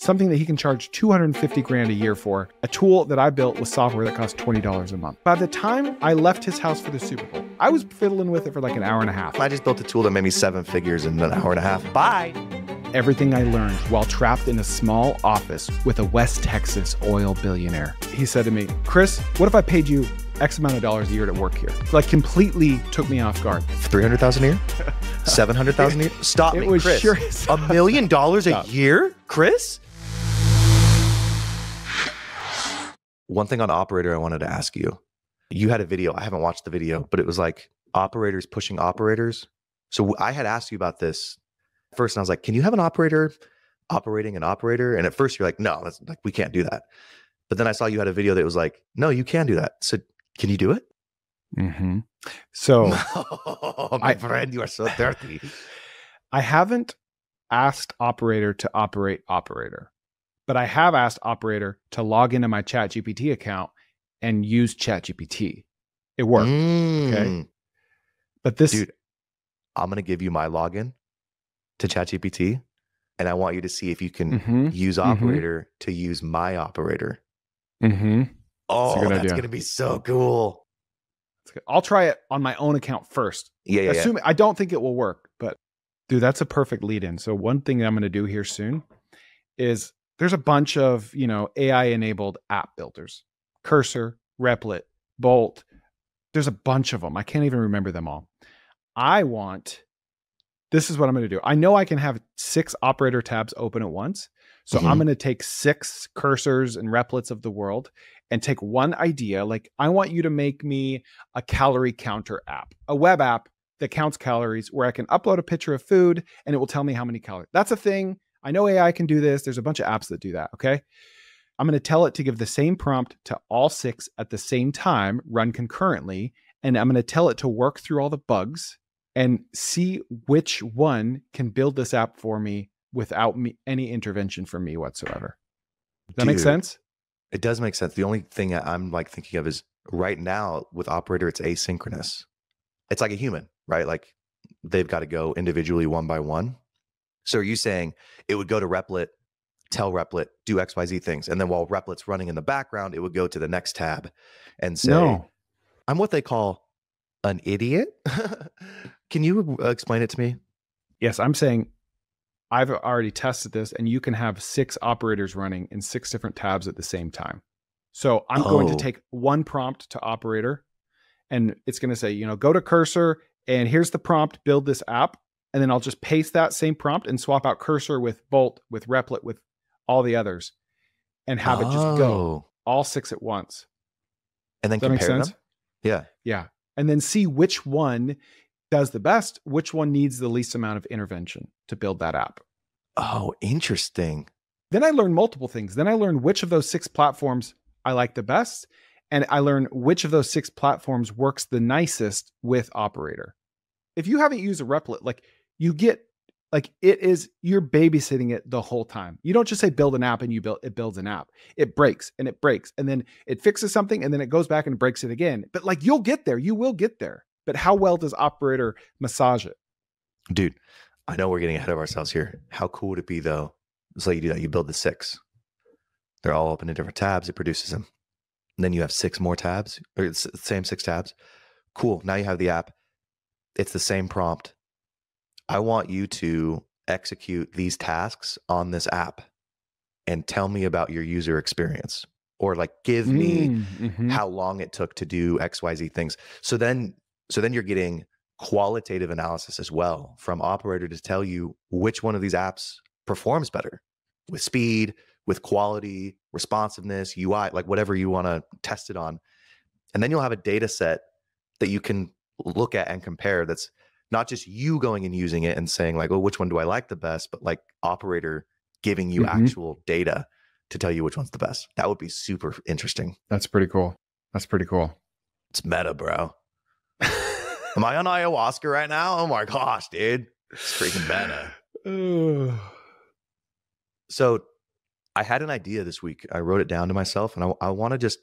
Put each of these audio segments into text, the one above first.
something that he can charge 250 grand a year for, a tool that I built with software that costs $20 a month. By the time I left his house for the Super Bowl, I was fiddling with it for like an hour and a half. I just built a tool that made me 7 figures in an hour and a half. Bye. Everything I learned while trapped in a small office with a West Texas oil billionaire. He said to me, Chris, what if I paid you X amount of dollars a year to work here? Like completely took me off guard. 300,000 a year? 700,000 a year? Stop me, Chris. Sure $1 million a year, Chris? One thing on Operator I wanted to ask you. You had a video. I haven't watched the video, but it was like operators pushing operators. So I had asked you about this first, and I was like, can you have an operator operating an operator? And at first you're like, no, that's like, we can't do that. But then I saw you had a video that was like, no, you can do that. So can you do it? Mm-hmm. So oh, my friend, you are so dirty. I haven't asked operator to operate operator, but I have asked operator to log into my ChatGPT account and use ChatGPT. It worked. Okay. But this, dude, I'm going to give you my login to ChatGPT, and I want you to see if you can use operator to use my operator. Oh, that's going to be so cool. I'll try it on my own account first. Assuming I don't think it will work, but dude, that's a perfect lead in. So one thing that I'm going to do here soon is there's a bunch of, AI enabled app builders, Cursor, Replit, Bolt. There's a bunch of them. I can't even remember them all. This is what I'm going to do. I know I can have 6 operator tabs open at once. So I'm going to take 6 cursors and replets of the world and take one idea. Like, I want you to make me a calorie counter app, a web app that counts calories where I can upload a picture of food and it will tell me how many calories. That's a thing. I know AI can do this. There's a bunch of apps that do that. Okay. I'm going to tell it to give the same prompt to all 6 at the same time, run concurrently. And I'm going to tell it to work through all the bugs and see which one can build this app for me without any intervention from me whatsoever. Does that make sense? It does make sense. The only thing I'm like thinking of is right now with operator, it's asynchronous. It's like a human, right? Like they've got to go individually one by one. So are you saying it would go to Replit, tell Replit, do XYZ things. And then while Replit's running in the background, it would go to the next tab and say, no. I'm what they call an idiot. Can you explain it to me? Yes, I'm saying I've already tested this, and you can have 6 operators running in 6 different tabs at the same time. So I'm going to take one prompt to operator, and it's going to say, go to Cursor, and here's the prompt, build this app. And then I'll just paste that same prompt and swap out Cursor with Bolt, with Replit, with all the others, and have it just go all 6 at once. And then compare them? Yeah. Yeah. And then see which one does the best, which one needs the least amount of intervention to build that app. Oh, interesting. Then I learned multiple things. Then I learned which of those 6 platforms I like the best. And I learned which of those 6 platforms works the nicest with operator. If you haven't used a Replit, you're babysitting it the whole time. You don't just say build an app and it builds an app. It breaks and it breaks and then it fixes something and then it goes back and breaks it again. But you'll get there. You will get there. But how well does operator massage it? Dude, I know we're getting ahead of ourselves here. How cool would it be though? So you do that. You build the 6. They're all open in different tabs. It produces them. And then you have 6 more tabs, or it's the same 6 tabs. Cool. Now you have the app. It's the same prompt. I want you to execute these tasks on this app and tell me about your user experience, or give me how long it took to do XYZ things. So then you're getting qualitative analysis as well from operator to tell you which one of these apps performs better with speed, with quality, responsiveness, UI, whatever you want to test it on. And then you'll have a data set that you can look at and compare. That's not just you going and using it and saying which one do I like the best, but operator giving you actual data to tell you which one's the best. That would be super interesting. That's pretty cool. It's meta, bro. Am I on ayahuasca right now? Oh my gosh, dude. It's freaking meta. So I had an idea this week. I wrote it down to myself, and I want to just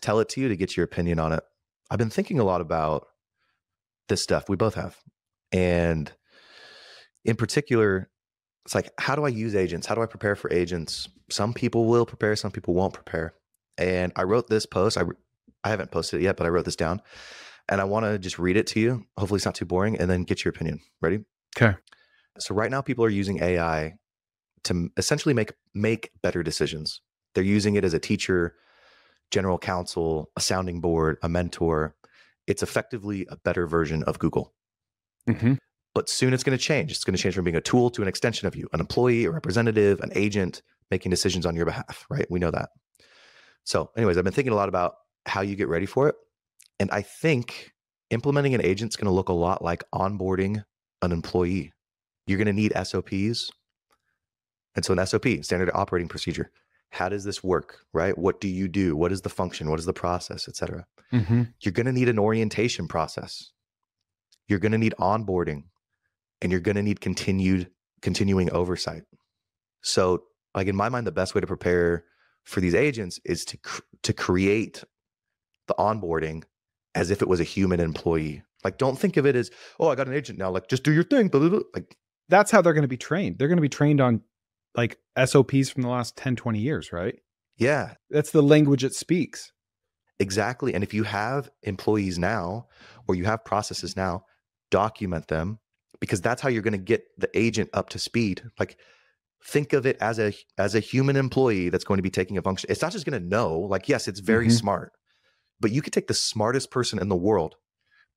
tell it to you to get your opinion on it. I've been thinking a lot about this stuff. We both have. And in particular, it's like, how do I use agents? How do I prepare for agents? Some people will prepare, some people won't prepare. And I wrote this post. I haven't posted it yet, but I wrote this down and I want to just read it to you. Hopefully it's not too boring, and then get your opinion. Ready? Okay. So right now people are using AI to essentially make better decisions. They're using it as a teacher, general counsel, a sounding board, a mentor. It's effectively a better version of Google. Mm-hmm. But soon it's going to change. It's going to change from being a tool to an extension of you, an employee, a representative, an agent making decisions on your behalf, right? We know that. So anyways, I've been thinking a lot about how you get ready for it. And I think implementing an agent is going to look a lot like onboarding an employee. You're going to need SOPs. And so an SOP, standard operating procedure. How does this work, right? What do you do? What is the function? What is the process, et cetera? Mm-hmm. You're going to need an orientation process. You're going to need onboarding, and you're going to need continuing oversight. So like in my mind, the best way to prepare for these agents is to create the onboarding as if it was a human employee. Like, don't think of it as, oh, I got an agent now, like just do your thing. Blah, blah, blah. Like, that's how they're going to be trained. They're going to be trained on like SOPs from the last 10, 20 years, right? yeah, That's the language it speaks. exactly. And if you have employees now, or you have processes now, document them, because that's how you're going to get the agent up to speed. Like, think of it as a human employee that's going to be taking a function. It's not just going to know, like, yes, it's very smart, but you could take the smartest person in the world,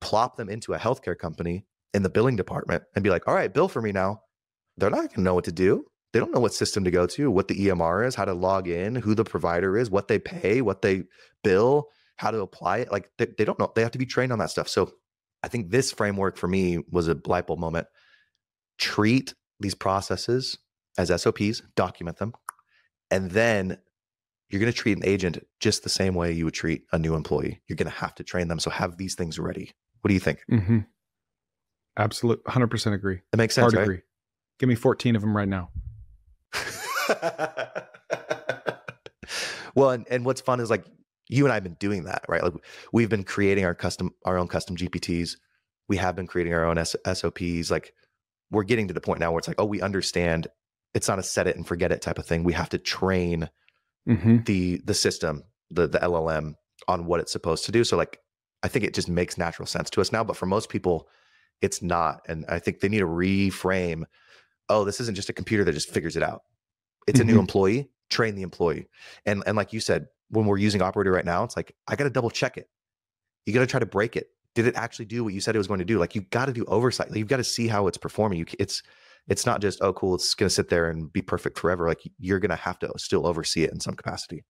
plop them into a healthcare company in the billing department and be like, all right, bill for me now. They're not going to know what to do. They don't know what system to go to, what the EMR is, how to log in, who the provider is, what they pay, what they bill, how to apply it. Like, they don't know. They have to be trained on that stuff. So I think this framework for me was a light bulb moment. Treat these processes as SOPs, document them, and then you're going to treat an agent just the same way you would treat a new employee. You're going to have to train them. So have these things ready. What do you think? Mm-hmm. Absolute 100% agree. It makes sense, Hard right? agree. Give me 14 of them right now. Well, and what's fun is like you and I have been doing that, right? Like we've been creating our own custom GPTs. We have been creating our own SOPs. Like we're getting to the point now where it's like, oh, we understand it's not a set it and forget it type of thing. We have to train the system, the LLM on what it's supposed to do. So like, I think it just makes natural sense to us now, but for most people, it's not. And I think they need to reframe, oh, this isn't just a computer that just figures it out. It's a new employee, train the employee. And like you said, when we're using Operator right now, it's like, I got to double check it. You got to try to break it. Did it actually do what you said it was going to do? Like, you've got to do oversight. Like, you've got to see how it's performing. It's not just, oh, cool, it's going to sit there and be perfect forever. Like, you're going to have to still oversee it in some capacity.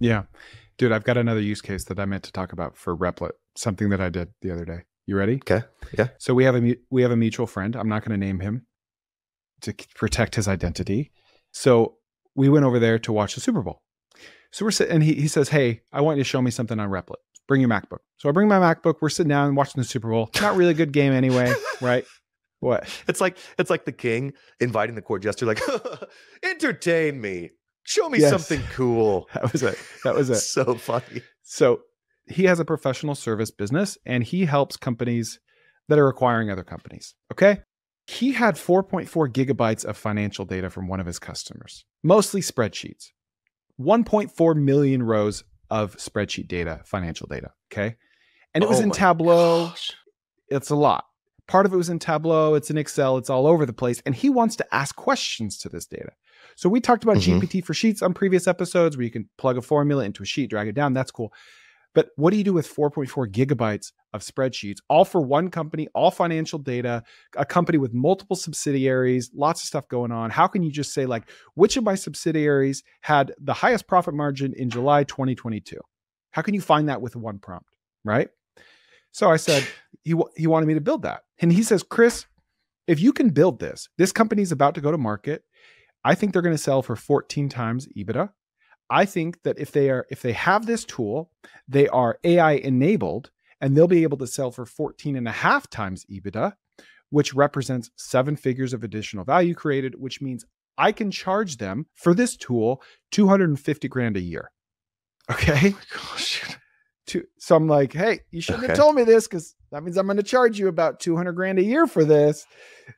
Yeah. Dude, I've got another use case that I meant to talk about for Replit, something that I did the other day. You ready? Okay. Yeah. So we have a mutual friend. I'm not going to name him to protect his identity. So we went over there to watch the Super Bowl. So we're sitting, and he says, hey, I want you to show me something on Replit. Bring your MacBook. So I bring my MacBook. We're sitting down and watching the Super Bowl. Not really a good game anyway, right? What? It's like the king inviting the court jester, like, entertain me. Show me something cool. That was it. So funny. So he has a professional service business and he helps companies that are acquiring other companies. Okay. He had 4.4 gigabytes of financial data from one of his customers, mostly spreadsheets, 1.4 million rows of spreadsheet data, financial data. Okay. And it was in Tableau. Gosh. It's a lot. Part of it was in Tableau. It's in Excel. It's all over the place. And he wants to ask questions to this data. So we talked about GPT for Sheets on previous episodes where you can plug a formula into a sheet, drag it down. That's cool. But what do you do with 4.4 gigabytes of spreadsheets, all for one company, all financial data, a company with multiple subsidiaries, lots of stuff going on? How can you just say, like, which of my subsidiaries had the highest profit margin in July 2022? How can you find that with one prompt, right? So I said, he wanted me to build that. And he says, Chris, if you can build this company's about to go to market. I think they're going to sell for 14 times EBITDA. I think that if they have this tool, they are AI enabled and they'll be able to sell for 14 and a half times EBITDA, which represents 7 figures of additional value created, which means I can charge them for this tool $250,000 a year. Okay. Oh my gosh. So I'm like, hey, you shouldn't have told me this because that means I'm going to charge you about 200 grand a year for this.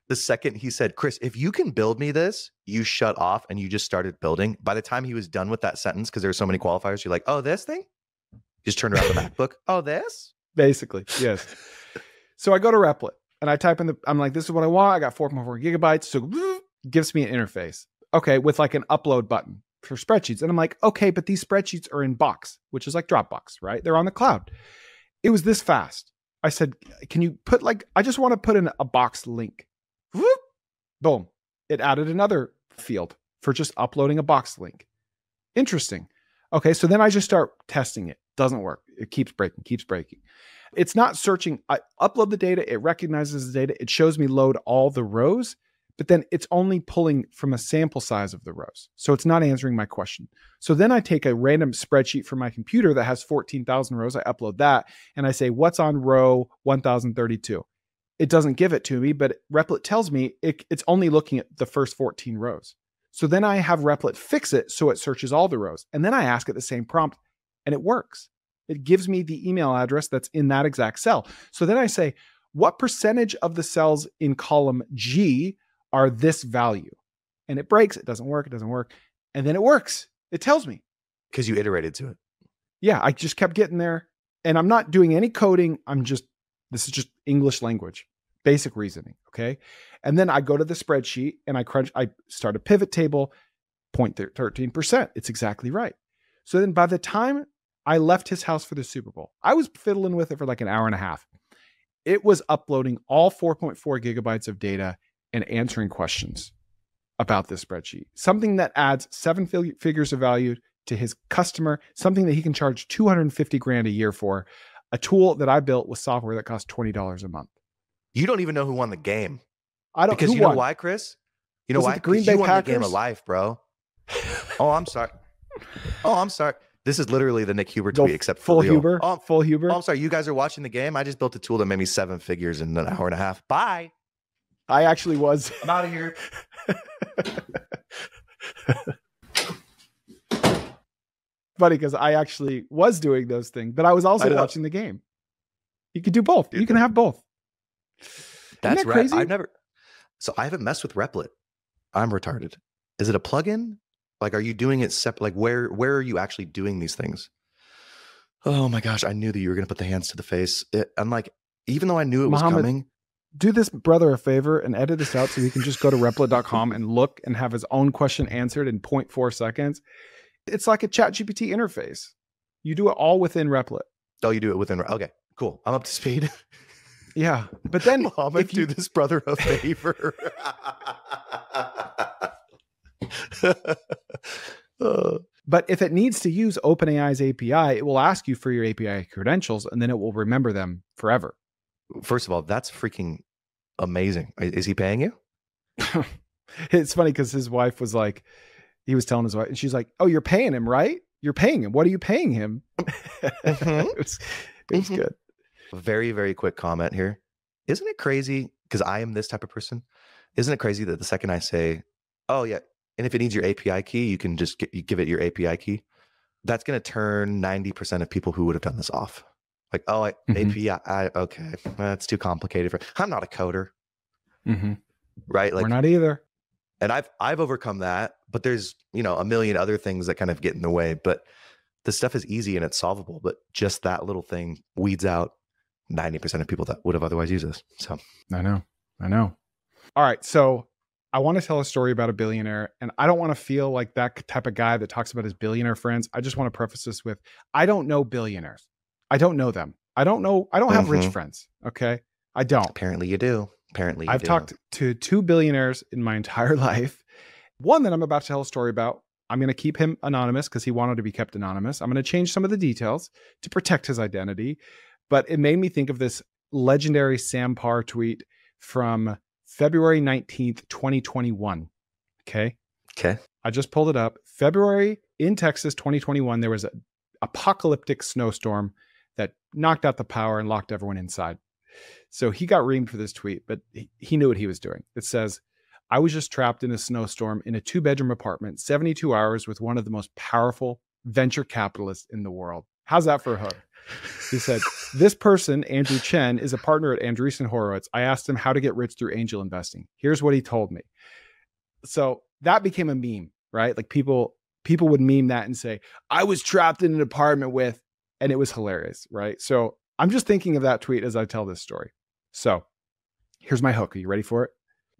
The second he said, Chris, if you can build me this, you shut off and you just started building. By the time he was done with that sentence, because there were so many qualifiers, you're like, oh, this thing? Just turned around the MacBook. Oh, this? Basically, yes. So I go to Replit and I type in I'm like, this is what I want. I got 4.4 gigabytes. So it gives me an interface. Okay, with like an upload button for spreadsheets. And I'm like, okay, but these spreadsheets are in Box, which is like Dropbox, right? They're on the cloud. It was this fast. I said, can you put I just want to put in a Box link. Whoop, boom. It added another field for just uploading a Box link. Interesting. Okay, so then I just start testing it. Doesn't work. It keeps breaking. It's not searching. I upload the data. It recognizes the data. It shows me load all the rows, but then it's only pulling from a sample size of the rows. So it's not answering my question. So then I take a random spreadsheet from my computer that has 14,000 rows. I upload that and I say, what's on row 1032? It doesn't give it to me, but Replit tells me it's only looking at the first 14 rows. So then I have Replit fix it so it searches all the rows. And then I ask it the same prompt and it works. It gives me the email address that's in that exact cell. So then I say, what percentage of the cells in column G are this value? And it breaks. It doesn't work. And then it works. It tells me. Because you iterated to it. Yeah, I just kept getting there. And I'm not doing any coding. This is just English language, basic reasoning. Okay. And then I go to the spreadsheet and I start a pivot table, 0.13%. It's exactly right. So then by the time I left his house for the Super Bowl, I was fiddling with it for like an hour and a half. It was uploading all 4.4 gigabytes of data and answering questions about this spreadsheet. Something that adds 7 figures of value to his customer, something that he can charge 250 grand a year for, a tool that I built with software that costs $20 a month. You don't even know who won the game. I don't. Because you know why, Chris? You know why? The Green Bay you won Packers? the game of life, bro. Oh, I'm sorry. This is literally the Nick Huber tweet, except for Huber. Full Huber. Oh, I'm sorry. You guys are watching the game. I just built a tool that made me 7 figures in an hour and a half. Bye. I actually was. I'm out of here. Funny because I actually was doing those things, but I was also watching the game. You could do both. You can have both. That's Isn't that crazy? I haven't messed with Replit. I'm retarded. Is it a plugin? Like, are you doing it separate? Like, where are you actually doing these things? Oh my gosh, I knew that you were going to put the hands to the face. I'm like, even though I knew it was coming. Do this brother a favor and edit this out so he can just go to replit.com and look and have his own question answered in 0.4 seconds. It's like a ChatGPT interface. You do it all within Replit. Oh, you do it within. Okay, cool. I'm up to speed. Yeah. But then Mohammed, do this brother a favor. But if it needs to use OpenAI's API, it will ask you for your API credentials and then it will remember them forever. First of all, that's freaking amazing. Is he paying you? It's funny because his wife was like, he was telling his wife, and she's like, oh, you're paying him, right? You're paying him. What are you paying him? It was good. Very, very quick comment here. Isn't it crazy? Because I am this type of person. Isn't it crazy that the second I say, oh, yeah, and if it needs your API key, you can just give it your API key. That's going to turn 90% of people who would have done this off. Like, oh, API, okay, that's too complicated. I'm not a coder, right? Like, we're not either. And I've overcome that, but there's, a million other things that kind of get in the way. But the stuff is easy and it's solvable. But just that little thing weeds out 90% of people that would have otherwise used this. So I know. All right, so I want to tell a story about a billionaire, and I don't want to feel like that type of guy that talks about his billionaire friends. I just want to preface this with, I don't know billionaires. I don't know them. I don't have rich friends. Okay. I don't. Apparently you do. I've talked to 2 billionaires in my entire life. One that I'm about to tell a story about, I'm going to keep him anonymous because he wanted to be kept anonymous. I'm going to change some of the details to protect his identity. But it made me think of this legendary Sam Parr tweet from February 19th, 2021. Okay. I just pulled it up. February in Texas, 2021, there was an apocalyptic snowstorm that knocked out the power and locked everyone inside. So he got reamed for this tweet, but he knew what he was doing. It says, I was just trapped in a snowstorm in a 2-bedroom apartment, 72 hours with one of the most powerful venture capitalists in the world. How's that for a hook? He said, this person, Andrew Chen, is a partner at Andreessen Horowitz. I asked him how to get rich through angel investing. Here's what he told me. So that became a meme, right? Like people would meme that and say, I was trapped in an apartment with, and it was hilarious, right? So I'm just thinking of that tweet as I tell this story. So here's my hook. Are you ready for it?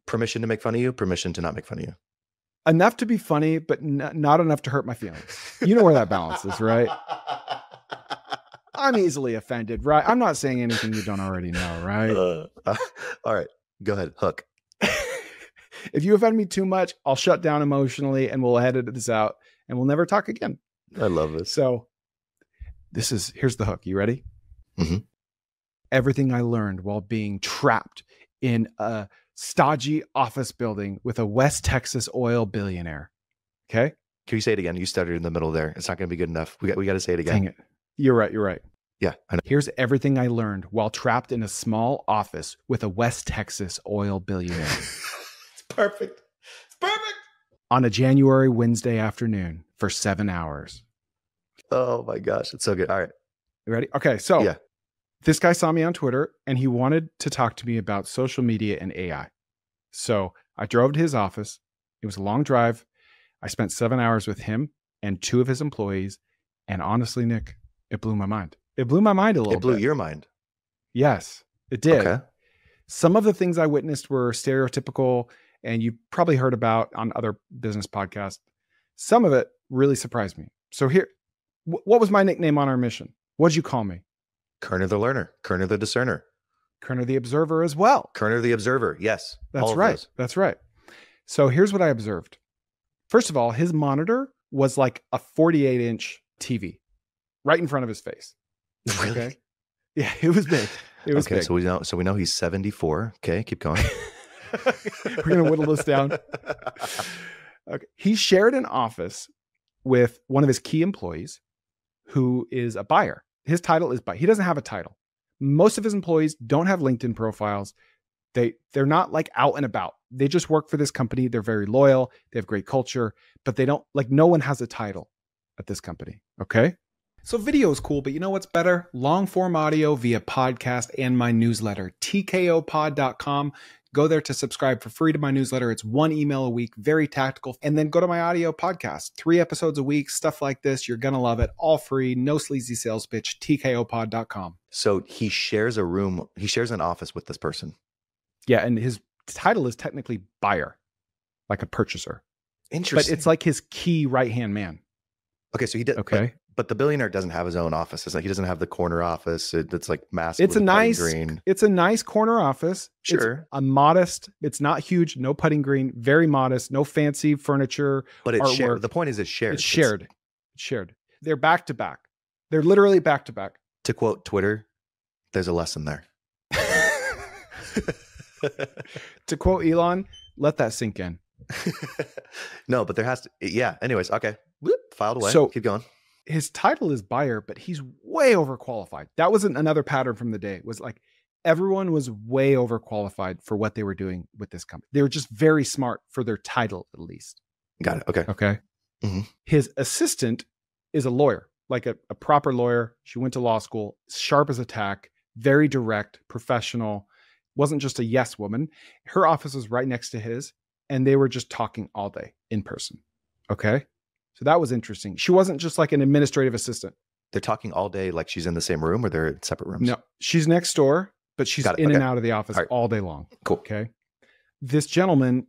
Permission to make fun of you, permission to not make fun of you. Enough to be funny, but not enough to hurt my feelings. You know where that balance is, right? I'm easily offended, right? I'm not saying anything you don't already know, right? All right, go ahead, hook. If you offend me too much, I'll shut down emotionally and we'll edit this out and we'll never talk again. I love this. So here's the hook. You ready? Mm-hmm. Everything I learned while being trapped in a stodgy office building with a West Texas oil billionaire. Okay. Can you say it again? You stuttered in the middle there. It's not going to be good enough. We got to say it again. Dang it. You're right. Yeah. I know. Here's everything I learned while trapped in a small office with a West Texas oil billionaire. It's perfect. It's perfect. On a January Wednesday afternoon for 7 hours. Oh my gosh. It's so good. All right. You ready? Okay. So yeah. This guy saw me on Twitter and he wanted to talk to me about social media and AI. So I drove to his office. It was a long drive. I spent 7 hours with him and 2 of his employees. And honestly, Nick, it blew my mind. It blew my mind a little bit. It blew your mind. Yes, it did. Okay. Some of the things I witnessed were stereotypical and you probably heard about on other business podcasts. Some of it really surprised me. So here, what was my nickname on our mission? What'd you call me? Kerner the learner, Kerner the discerner. Kerner the observer as well. Kerner the observer. Yes. That's right. That's right. So here's what I observed. First of all, his monitor was like a 48-inch TV right in front of his face. Really? Okay. Yeah, it was big. It was big. So we know he's 74. Okay, keep going. We're going to whittle this down. Okay. He shared an office with one of his key employees who is a buyer. His title is buyer. He doesn't have a title. Most of his employees don't have LinkedIn profiles. They're not like out and about. They just work for this company. They're very loyal. They have great culture, but they don't like no one has a title at this company. Okay. So video is cool, but you know what's better? Long form audio via podcast and my newsletter, tkopod.com. Go there to subscribe for free to my newsletter. It's 1 email a week, very tactical. And then go to my audio podcast, 3 episodes a week, stuff like this. You're going to love it. All free, no sleazy sales pitch, tkopod.com. So he shares a room. He shares an office with this person. Yeah. And his title is technically buyer, like a purchaser. Interesting. But it's like his key right-hand man. Okay. So he did. Okay. But the billionaire doesn't have his own office. It's like he doesn't have the corner office. It's like massive. It's a nice corner office. Sure. It's a modest. It's not huge. No putting green. Very modest. No fancy furniture. But it's shared. The point is, it's shared. It's shared. It's shared. They're back to back. They're literally back to back. To quote Twitter, there's a lesson there. To quote Elon, let that sink in. No, but there has to. Yeah. Anyways. Okay. Whoop, filed away. So keep going. His title is buyer, but he's way overqualified. That was another pattern from the day. It was like everyone was way overqualified for what they were doing with this company. They were just very smart for their title, at least. Got it. Okay. Okay. Mm-hmm. His assistant is a lawyer, like a proper lawyer. She went to law school, sharp as a tack, very direct, professional. Wasn't just a yes woman. Her office was right next to his, and they were just talking all day in person. Okay. So that was interesting. She wasn't just like an administrative assistant. They're talking all day like she's in the same room, or they're in separate rooms? No, she's next door, but she's in and out of the office all day long. Cool. Okay. This gentleman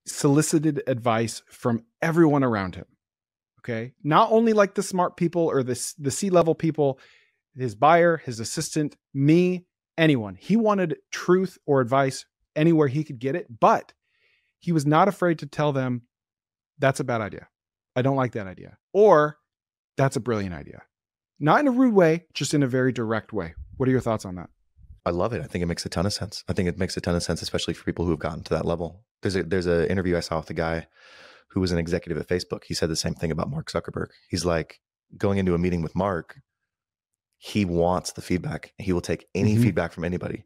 solicited advice from everyone around him. Okay. Not only like the smart people or the C-level people, his buyer, his assistant, me, anyone. He wanted truth or advice anywhere he could get it, but he was not afraid to tell them that's a bad idea. I don't like that idea. Or that's a brilliant idea. Not in a rude way, just in a very direct way. What are your thoughts on that? I love it. I think it makes a ton of sense. I think it makes a ton of sense, especially for people who have gotten to that level. There's a interview I saw with a guy who was an executive at Facebook. He said the same thing about Mark Zuckerberg. He's like, going into a meeting with Mark, he wants the feedback. He will take any feedback from anybody.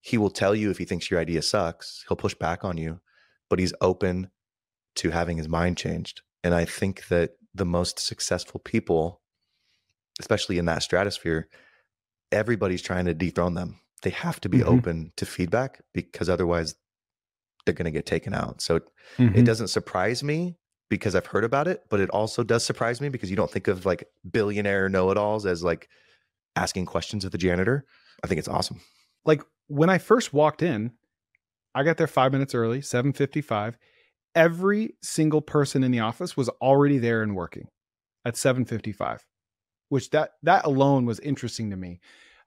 He will tell you if he thinks your idea sucks. He'll push back on you, but he's open to having his mind changed. And I think that the most successful people, especially in that stratosphere, everybody's trying to dethrone them. They have to be open to feedback because otherwise they're going to get taken out. So it doesn't surprise me because I've heard about it, but it also does surprise me because you don't think of like billionaire know-it-alls as like asking questions of the janitor. I think it's awesome. Like when I first walked in, I got there 5 minutes early, 7:55. Every single person in the office was already there and working at 7:55, which that alone was interesting to me.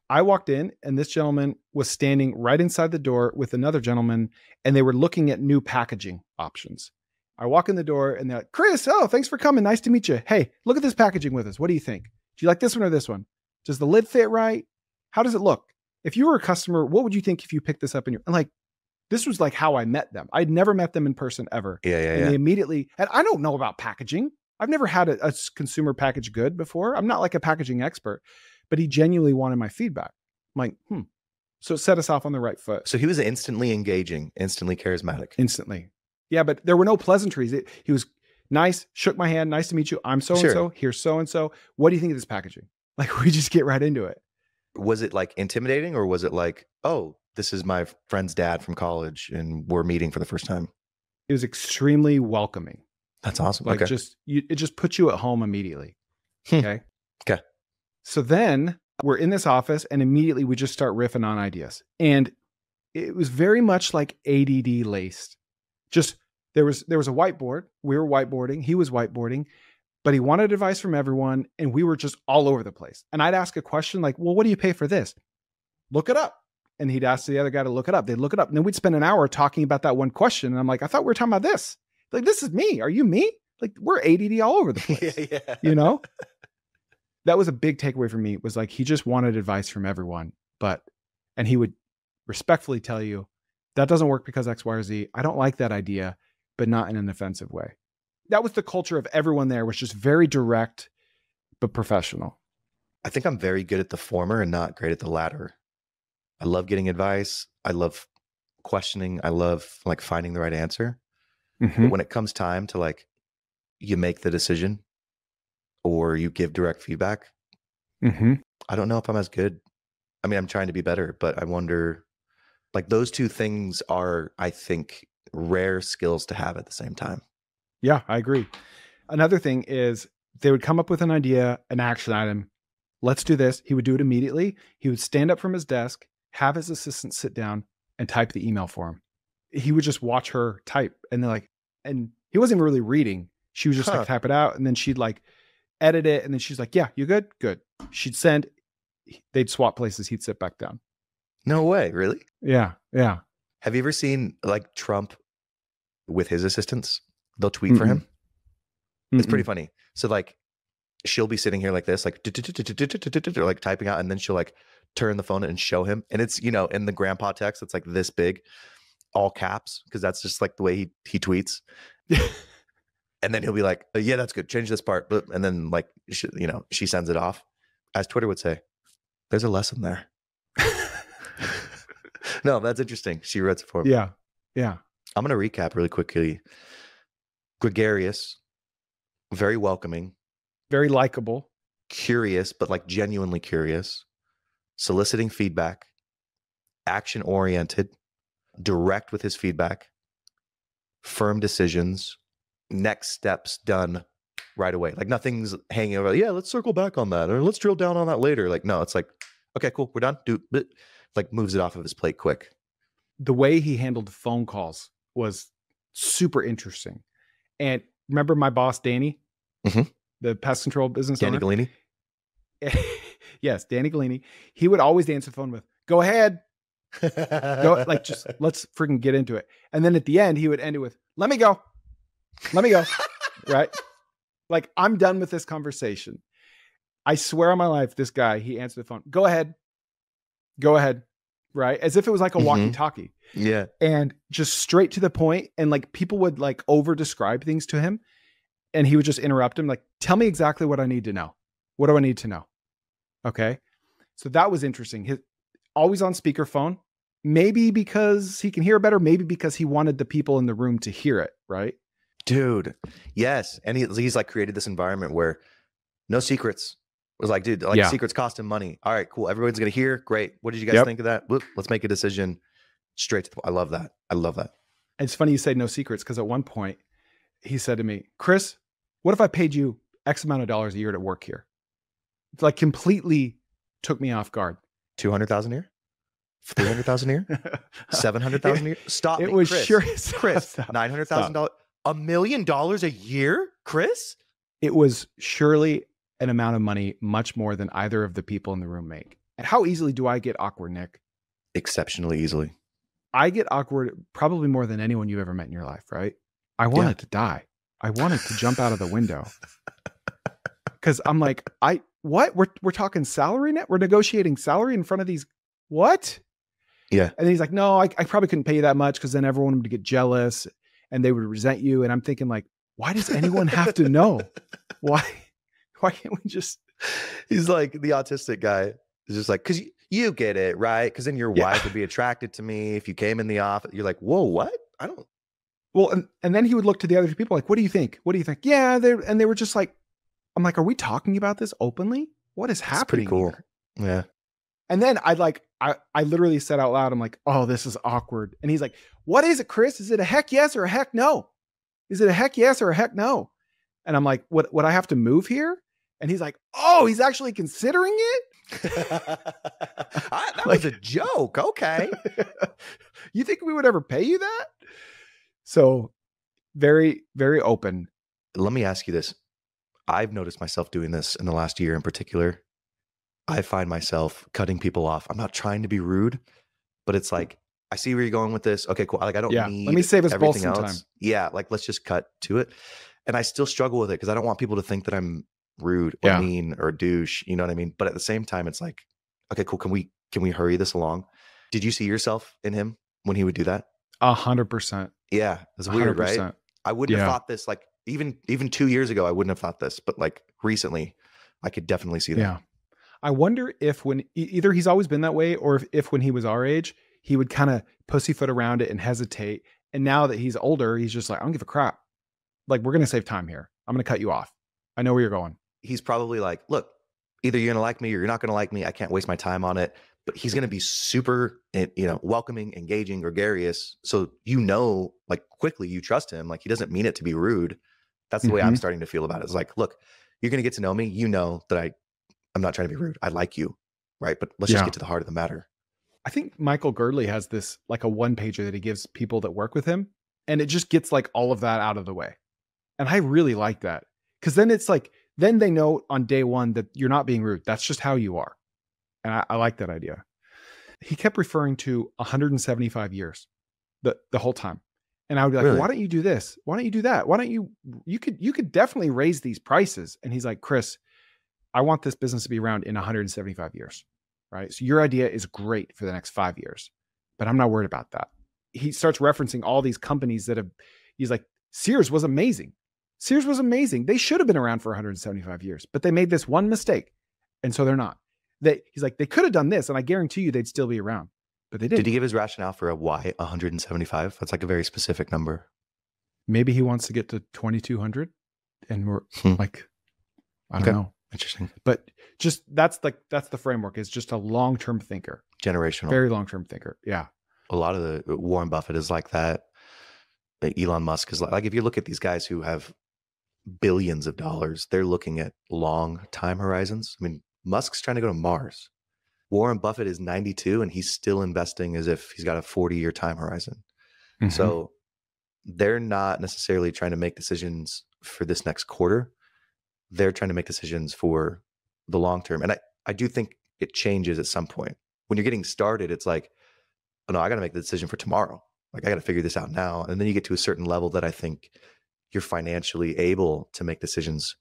I walked in and this gentleman was standing right inside the door with another gentleman and they were looking at new packaging options. I walk in the door and they're like, Chris, oh, thanks for coming. Nice to meet you. Hey, look at this packaging with us. What do you think? Do you like this one or this one? Does the lid fit right? How does it look? If you were a customer, what would you think if you picked this up and like, this was like how I met them. I'd never met them in person ever. Yeah. They immediately, and I don't know about packaging. I've never had a consumer packaged good before. I'm not like a packaging expert, but he genuinely wanted my feedback. I'm like, So it set us off on the right foot. So he was instantly engaging, instantly charismatic. Instantly. Yeah, but there were no pleasantries. He was nice, shook my hand. Nice to meet you. I'm so-and-so. Here's so-and-so. What do you think of this packaging? Like, we just get right into it. Was it like intimidating or was it like, oh, this is my friend's dad from college and we're meeting for the first time? It was extremely welcoming. That's awesome. Like it just puts you at home immediately. Okay. Okay. So then we're in this office and immediately we just start riffing on ideas. And it was very much like ADD laced. Just there was a whiteboard. We were whiteboarding. He was whiteboarding, but he wanted advice from everyone. And we were just all over the place. And I'd ask a question like, well, what do you pay for this? Look it up. And he'd ask the other guy to look it up. They'd look it up. And then we'd spend an hour talking about that one question. And I'm like, I thought we were talking about this. Like, this is me. Are you me? Like, we're ADD all over the place. Yeah. You know? That was a big takeaway for me, was like, he just wanted advice from everyone. And he would respectfully tell you, that doesn't work because X, Y, or Z. I don't like that idea, but not in an offensive way. That was the culture of everyone there, was just very direct, but professional. I think I'm very good at the former and not great at the latter. I love getting advice. I love questioning. I love like finding the right answer. But when it comes time to like, you make the decision or you give direct feedback, I don't know if I'm as good. I mean, I'm trying to be better, but I wonder, like, those two things are, I think, rare skills to have at the same time. Yeah, I agree. Another thing is they would come up with an idea, an action item. Let's do this. He would do it immediately. He would stand up from his desk, have his assistant sit down and type the email for him. He would just watch her type and and he wasn't even really reading. She would just like type it out and then she'd like edit it. And then she's like, yeah, you good? Good. She'd send, they'd swap places. He'd sit back down. No way. Really? Yeah. Yeah. Have you ever seen like Trump with his assistants? They'll tweet for him. It's pretty funny. So like, she'll be sitting here like this, like like typing out, and then she'll like turn the phone and show him. And it's, you know, in the grandpa text, it's like this big, all caps, because that's just like the way he tweets. And then he'll be like, yeah, that's good. Change this part. And then like, she sends it off. As Twitter would say, there's a lesson there. No, that's interesting. She wrote it for me. Yeah. Yeah. I'm going to recap really quickly. Gregarious, very welcoming, very likable, curious, but like genuinely curious, soliciting feedback, action oriented, direct with his feedback, firm decisions, next steps done right away. Like nothing's hanging over. Yeah, let's circle back on that, or let's drill down on that later. Like, no, it's like, okay, cool, we're done. Like moves it off of his plate quick. The way he handled phone calls was super interesting. And remember my boss, Danny, the pest control business Danny owner? Galini? Yes, Danny Galini. He would always answer the phone with, go ahead. Go, like, just let's freaking get into it. And then at the end, he would end it with, let me go. Let me go. Right? Like, I'm done with this conversation. I swear on my life, this guy, he answered the phone, go ahead. Go ahead. Right? As if it was like a walkie-talkie. Yeah. And just straight to the point. And like people would like over describe things to him. And he would just interrupt him. Like, tell me exactly what I need to know. What do I need to know? Okay. So that was interesting. Always on speakerphone, maybe because he can hear better, maybe because he wanted the people in the room to hear it. Right. Dude. Yes. And he's like created this environment where no secrets. was like, dude, like Yeah. secrets cost him money. All right, cool. Everyone's going to hear. Great. What did you guys Yep. think of that? Whoop, let's make a decision straight to the point. I love that. I love that. It's funny you say no secrets, because at one point he said to me, Chris, what if I paid you X amount of dollars a year to work here? It's like completely took me off guard. 200,000 a year? 300,000 a year? 700,000 a year? Stop It me, was Chris. sure. Chris, $900,000, $1 million a year, Chris? It was surely an amount of money much more than either of the people in the room make. And how easily do I get awkward, Nick? Exceptionally easily. I get awkward probably more than anyone you've ever met in your life, right? I wanted to die. I wanted to jump out of the window. Because I'm like, what? We're talking salary net? We're negotiating salary in front of these, what? Yeah. And then he's like, no, I probably couldn't pay you that much, because then everyone would get jealous and they would resent you. And I'm thinking like, why does anyone have to know? Why can't we just? He's like the autistic guy. He's just like, because you get it, right? Because then your wife would be attracted to me if you came in the office. You're like, whoa, what? I don't. Well, and then he would look to the other people like, what do you think? What do you think? Yeah. They were just like, I'm like, are we talking about this openly? What is happening? Pretty cool. Here? Yeah. And then I literally said out loud, I'm like, oh, this is awkward. And he's like, what is it, Chris? Is it a heck yes or a heck no? Is it a heck yes or a heck no? And I'm like, what I have to move here? And he's like, oh, he's actually considering it? That was a joke. Okay. You think we would ever pay you that? So very, very open. Let me ask you this. I've noticed myself doing this in the last year in particular. I find myself cutting people off. I'm not trying to be rude, but it's like, I see where you're going with this. Okay, cool. Like, I don't need let me save us both everything some else. time. Yeah, like let's just cut to it. And I still struggle with it because I don't want people to think that I'm rude or mean or douche. You know what I mean? But at the same time, it's like, okay, cool. Can we hurry this along? Did you see yourself in him when he would do that? 100%. Yeah, it's weird, 100%. right? I wouldn't have thought this. Like even 2 years ago, I wouldn't have thought this. But like recently, I could definitely see that. Yeah. I wonder if when either he's always been that way, or if when he was our age, he would kind of pussyfoot around it and hesitate. And now that he's older, he's just like, I don't give a crap. Like, we're going to save time here. I'm going to cut you off. I know where you're going. He's probably like, look, either you're going to like me or you're not going to like me. I can't waste my time on it. But he's going to be super, welcoming, engaging, gregarious. So, like quickly you trust him. Like he doesn't mean it to be rude. That's the way I'm starting to feel about it. It's like, look, you're going to get to know me. You know that I'm not trying to be rude. I like you. Right. But let's just get to the heart of the matter. I think Michael Girdley has this like a one pager that he gives people that work with him. And it just gets like all of that out of the way. And I really like that. Because then it's like, then they know on day one that you're not being rude. That's just how you are. And I like that idea. He kept referring to 175 years the whole time. And I would be like, why don't you do this? Why don't you do that? Why don't you could definitely raise these prices. And he's like, Chris, I want this business to be around in 175 years. Right. So your idea is great for the next 5 years, but I'm not worried about that. He starts referencing all these companies he's like, Sears was amazing. Sears was amazing. They should have been around for 175 years, but they made this one mistake. And so they're not. He's like, they could have done this, and I guarantee you they'd still be around, but they didn't. Did he give his rationale for a why 175? That's like a very specific number. Maybe he wants to get to 2,200, and we're like, I don't know. Interesting. But just that's the framework. Is just a long-term thinker, generational, very long-term thinker. Yeah. A lot of the Warren Buffett is like that. Elon Musk is like if you look at these guys who have billions of dollars, they're looking at long time horizons. I mean, Musk's trying to go to Mars. Warren Buffett is 92 and he's still investing as if he's got a 40-year time horizon. So they're not necessarily trying to make decisions for this next quarter. They're trying to make decisions for the long term. And I do think it changes at some point. When you're getting started, it's like, oh no, I got to make the decision for tomorrow. Like I got to figure this out now. And then you get to a certain level that I think you're financially able to make decisions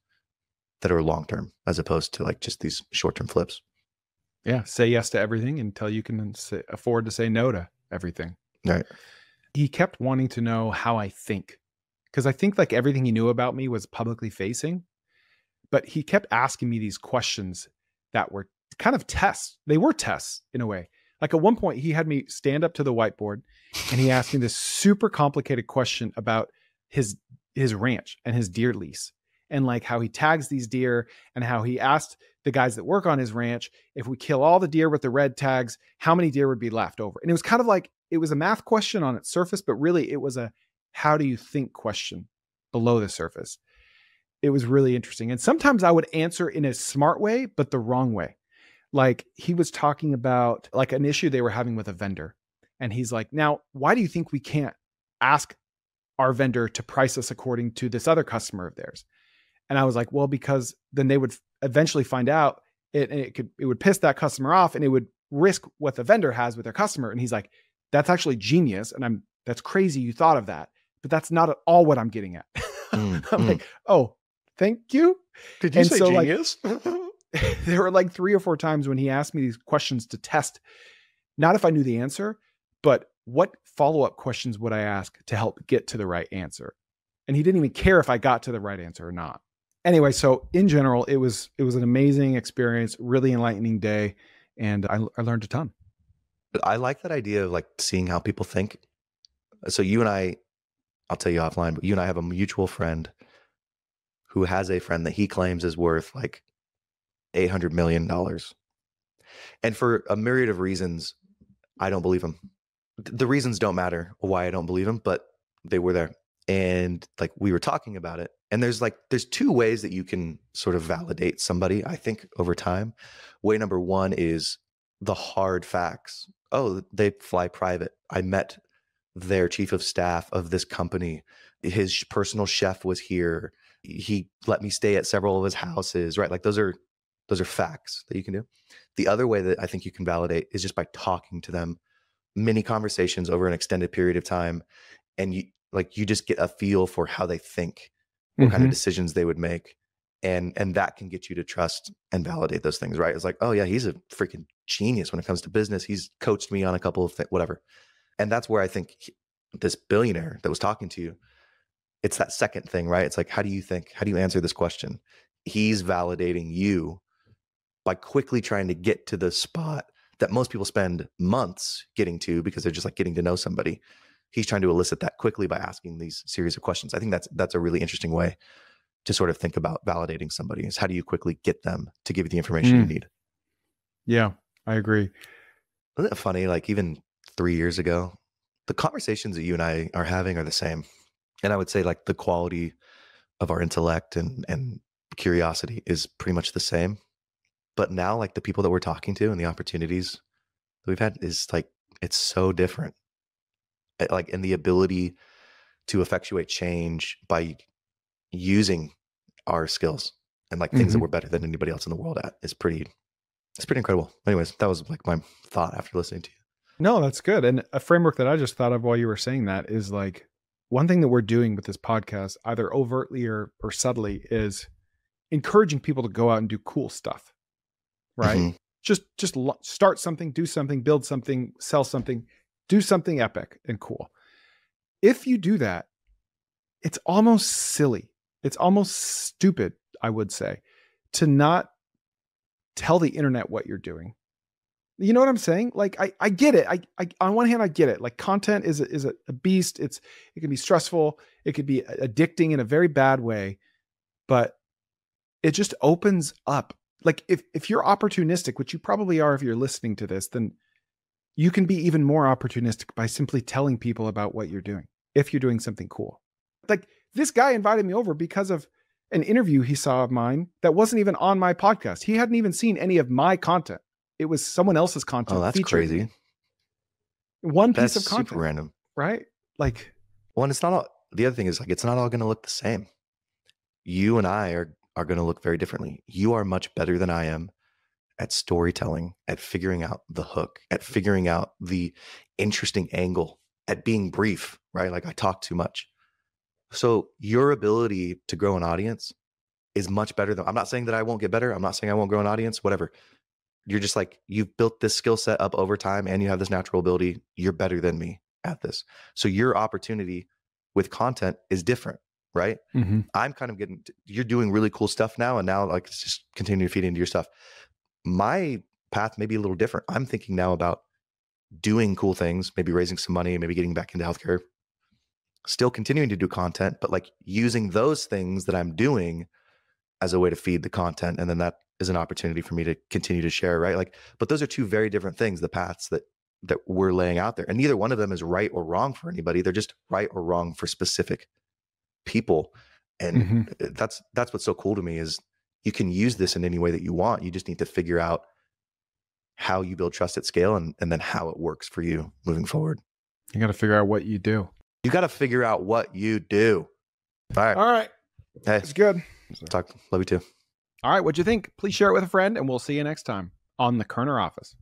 that are long-term as opposed to like just these short-term flips. Yeah. Say yes to everything until you can afford to say no to everything. Right. He kept wanting to know how I think, because I think like everything he knew about me was publicly facing, but he kept asking me these questions that were kind of tests. They were tests in a way. Like at one point he had me stand up to the whiteboard and he asked me this super complicated question about his ranch and his deer lease. and like how he tags these deer and how he asked the guys that work on his ranch, if we kill all the deer with the red tags, how many deer would be left over? And it was kind of like, it was a math question on its surface, but really it was a how do you think question below the surface. It was really interesting. And sometimes I would answer in a smart way, but the wrong way. Like he was talking about like an issue they were having with a vendor. And he's like, now, why do you think we can't ask our vendor to price us according to this other customer of theirs? And I was like, well, because then they would eventually find out it would piss that customer off and it would risk what the vendor has with their customer. And he's like, that's actually genius. And that's crazy you thought of that, but that's not at all what I'm getting at. I'm like, oh, thank you. Did you say genius? Like, there were like 3 or 4 times when he asked me these questions to test, not if I knew the answer, but what follow-up questions would I ask to help get to the right answer? And he didn't even care if I got to the right answer or not. Anyway, so in general, it was an amazing experience, really enlightening day. And I learned a ton. But I like that idea of like seeing how people think. So you and I'll tell you offline, but you and I have a mutual friend who has a friend that he claims is worth like $800 million. And for a myriad of reasons, I don't believe him. The reasons don't matter why I don't believe him, but they were there. And like we were talking about it. And there's 2 ways that you can sort of validate somebody, I think, over time. Way number 1 is the hard facts. Oh, they fly private. I met their chief of staff of this company. His personal chef was here. He let me stay at several of his houses, right? Like those are facts that you can do. The other way that I think you can validate is just by talking to them, many conversations over an extended period of time. And you just get a feel for how they think, what kind of decisions they would make. And that can get you to trust and validate those things, right? It's like, oh yeah, he's a freaking genius when it comes to business. He's coached me on a couple of things, whatever. And that's where I think this billionaire that was talking to you, it's that second thing, right? It's like, how do you think? How do you answer this question? He's validating you by quickly trying to get to the spot that most people spend months getting to because they're just like getting to know somebody. He's trying to elicit that quickly by asking these series of questions. I think that's a really interesting way to sort of think about validating somebody, is how do you quickly get them to give you the information you need? Yeah, I agree. Isn't it funny? Like even 3 years ago, the conversations that you and I are having are the same. And I would say like the quality of our intellect and curiosity is pretty much the same. But now like the people that we're talking to and the opportunities that we've had is like, it's so different. Like, and the ability to effectuate change by using our skills and like things that we're better than anybody else in the world at is pretty incredible. Anyways, that was like my thought after listening to you. No, that's good. And a framework that I just thought of while you were saying that is like one thing that we're doing with this podcast, either overtly or subtly, is encouraging people to go out and do cool stuff, right? Just start something, do something, build something, sell something, do something epic and cool. If you do that, it's almost silly. It's almost stupid, I would say, to not tell the internet what you're doing. You know what I'm saying? Like, I get it. I on one hand, I get it. Like content is a beast. It can be stressful. It could be addicting in a very bad way, but it just opens up. Like if you're opportunistic, which you probably are if you're listening to this, then you can be even more opportunistic by simply telling people about what you're doing. If you're doing something cool. Like this guy invited me over because of an interview he saw of mine that wasn't even on my podcast. He hadn't even seen any of my content. It was someone else's content. Oh, that's crazy. One piece of content. Super random. Right? Like, well, and it's not all, the other thing is like, it's not all going to look the same. You and I are going to look very differently. You are much better than I am at storytelling, at figuring out the hook, at figuring out the interesting angle, at being brief, right? Like I talk too much. So your ability to grow an audience is much better than, I'm not saying that I won't get better. I'm not saying I won't grow an audience, whatever. You're just like, you've built this skill set up over time and you have this natural ability. You're better than me at this. So your opportunity with content is different, right? I'm kind of you're doing really cool stuff now. And now like, it's just continue to feed into your stuff. My path may be a little different. I'm thinking now about doing cool things, maybe raising some money, maybe getting back into healthcare, still continuing to do content, but like using those things that I'm doing as a way to feed the content. And then that is an opportunity for me to continue to share, right? Like, but those are two very different things, the paths that we're laying out there. And neither one of them is right or wrong for anybody. They're just right or wrong for specific people. And that's what's so cool to me is you can use this in any way that you want. You just need to figure out how you build trust at scale and then how it works for you moving forward. You got to figure out what you do. You got to figure out what you do. All right. All right. Hey, it's good. Love you too. All right. What'd you think? Please share it with a friend, and we'll see you next time on the Kerner Office.